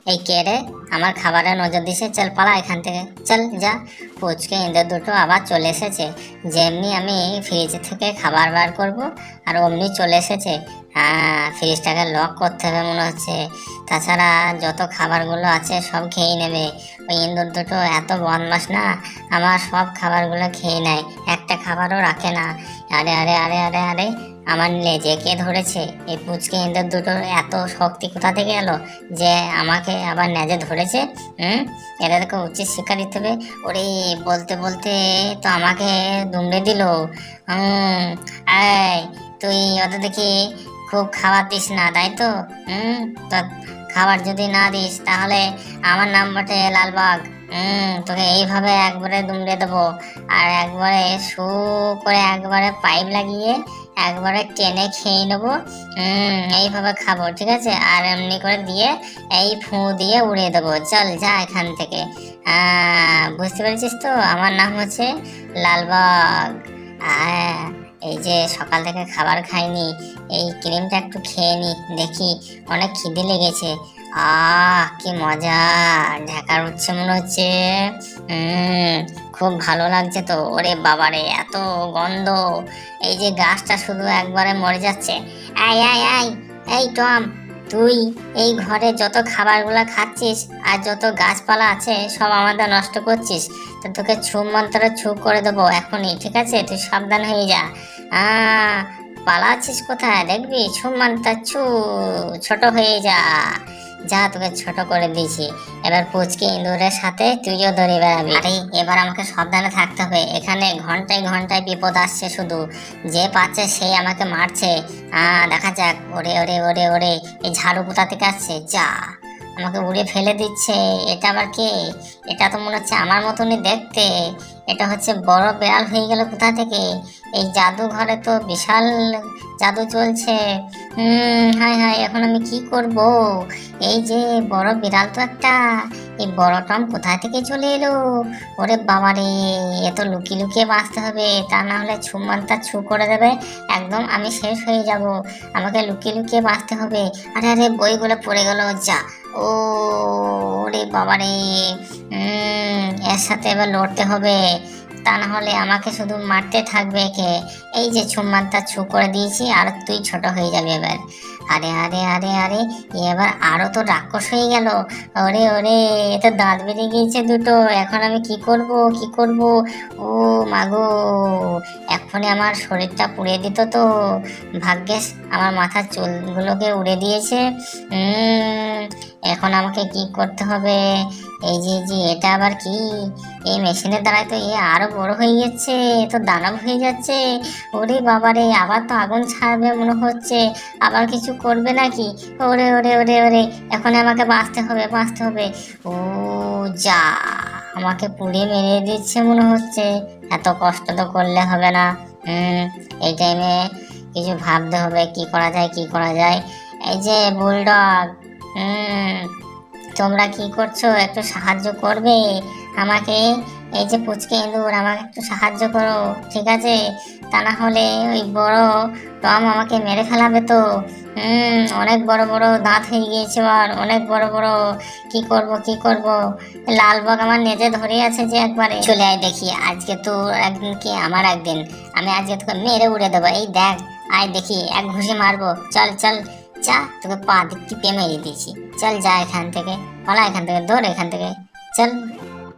এই কে রে? আমার খাবারে নজর দিছে, চল পালা এখান থেকে, চল যা। পুচকে ইঁদুর দুটো আবার চলে এসেছে। যেমনি আমি ফ্রিজ থেকে খাবার বার করব আর অমনি চলে এসেছে। হ্যাঁ, ফ্রিজটাকে লক করতে হবে মনে হচ্ছে, তাছাড়া যত খাবারগুলো আছে সব খেয়ে নেবে। ওই ইঁদুর দুটো এত বদমাশ না, আমার সব খাবারগুলো খেয়ে নেয়, একটা খাবারও রাখে না। আরে আরে আরে আরে আরে, আমার লেজে কে ধরেছে? এই পুচকে ইঁদুর দুটোর এত শক্তি কোথা থেকে এলো যে আমাকে আবার নেজে ধরেছে? এদেরকে উচিত শিক্ষা দিতে হবে। ওরে, বলতে বলতে তো আমাকে দুমড়ে দিল। এই, তুই ওদের দেখি খুব খাবার দিস না, তাই তো? তো খাবার যদি না দিস তাহলে আমার নাম বটে লালবাগ। তোকে এইভাবে একবারে দুমড়ে দেবো, আর একবারে শু করে একবারে পাইপ লাগিয়ে একবারে টেনে খেয়ে নেবো। এইভাবে খাবো, ঠিক আছে? আর এমনি করে দিয়ে এই ফু দিয়ে উড়িয়ে দেবো। চল যা এখান থেকে। বুঝতে পেরেছিস তো, আমার নাম হচ্ছে লালবাগ। আহ, এই যে সকাল থেকে খাবার খাইনি, এই ক্রিমটা একটু খেয়ে নি, দেখি অনেক খিদে লেগেছে। কি মজা, ঢাকা উঠছে মনে হচ্ছে। খুব ভালো লাগছে তো। ওরে বাবারে, এত গন্ধ! এই যে গাছটা শুধু একবারে মরে যাচ্ছে। আই আই আই, এই টম, তুই এই ঘরে যত খাবারগুলো খাচ্ছিস আর যত গাছপালা আছে সব আমাদের নষ্ট করছিস। তো তোকে ছু মন্ত্রে ছু করে দেবো এখনই, ঠিক আছে? তুই সাবধান হয়ে যা। পালাচ্ছিস কোথায়? দেখবি ছু মন্ত্র ছু, ছোট হয়ে যা। যা, তোকে ছোট করে দিয়েছি। এবার পুচকে ইঁদুরের সাথে তুইও দৌড়ে বেড়াবি। আরে এবার আমাকে সাবধানে থাকতে হবে, এখানে ঘন্টায় ঘন্টায় বিপদ আসছে, শুধু যে পাচ্ছে সেই আমাকে মারছে। দেখা যাক। ওরে ওরে ওরে ওরে, এই ঝাড়ু কোথা থেকে আসছে? যা, আমাকে উড়ে ফেলে দিচ্ছে। এটা আবার কে? এটা তো মনে হচ্ছে আমার মতনই দেখতে। এটা হচ্ছে বড় বিড়াল হয়ে গেল কোথা থেকে? এই জাদু ঘরে তো বিশাল জাদু চলছে। হায় হায়, এখন আমি কি করব? এই যে বড় বিড়াল তো একটা, এই বড় টম কোথা থেকে চলে এলো? ওরে বাবারে, এ তো লুকিয়ে লুকিয়ে বাঁচতে হবে, তা না হলে ছুমন্তার ছু করে দেবে, একদম আমি শেষ হয়ে যাব। আমাকে লুকিয়ে লুকিয়ে বাঁচতে হবে। আরে আরে, বইগুলো পড়ে গেল। যা, ও ওরে বাবারে, এর সাথে এবার লড়তে হবে, তা না হলে আমাকে শুধু মারতে থাকবে একে। এই যে ছুমন্তা ছু করে দিয়েছি, আর তুই ছোট হয়ে যাবে এবার। আরে আরে আরে আরে, এবার আরো তো রাক্ষস হয়ে গেল। ওরে ওরে, এ তো দাঁত বেরিয়ে গিয়েছে দুটো। এখন আমি কি করব কি করব? ও মাগো, এখনই আমার শরীরটা পুড়িয়ে দিত তো। ভাগ্যেস আমার মাথার চুলগুলোকে উড়ে দিয়েছে। এখন আমাকে কি করতে হবে? এই যে যে এটা আবার কি? এই মেশিনের দ্বারাই তো এ আরো বড় হয়ে যাচ্ছে, তো দানব হয়ে যাচ্ছে। ওরে বাবারে, আবার তো আগুন ছাড়বে মনে হচ্ছে। আবার কিছু করবে নাকি? ওরে ওরে ওরে ওরে, এখন আমাকে বাঁচতে হবে বাঁচতে হবে। ও যা, আমাকে পুড়িয়ে মেরে দিচ্ছে মনে হচ্ছে। এত কষ্ট তো করলে হবে না। এই টাইমে কিছু ভাবতে হবে, কি করা যায় কি করা যায়। এই যে বুলডগ, তোমরা কি করছো? একটু সাহায্য করবে আমাকে? এই যে পুচকে ইঁদুর, আমাকে একটু সাহায্য করো, ঠিক আছে? তা না হলে ওই বড় টম আমাকে মেরে ফেলাবে তো। অনেক বড় বড় দাঁত হয়ে গিয়েছে, আর অনেক বড় বড়। কি করব কি করব? লালবাগ আমার নেজে ধরে আছে যে একবারে। চলে আয় দেখি, আজকে তো একদিন কি আমার একদিন, আমি আজকে তোকে মেরে উড়ে দেবো। এই দেখ, আয় দেখি, এক ঘুষি মারবো। চল চল যা, তোকে পা দিক টিপে মেরে দিয়েছি। চল যা এখান থেকে, পালা এখান থেকে, দৌড় এখান থেকে, চল।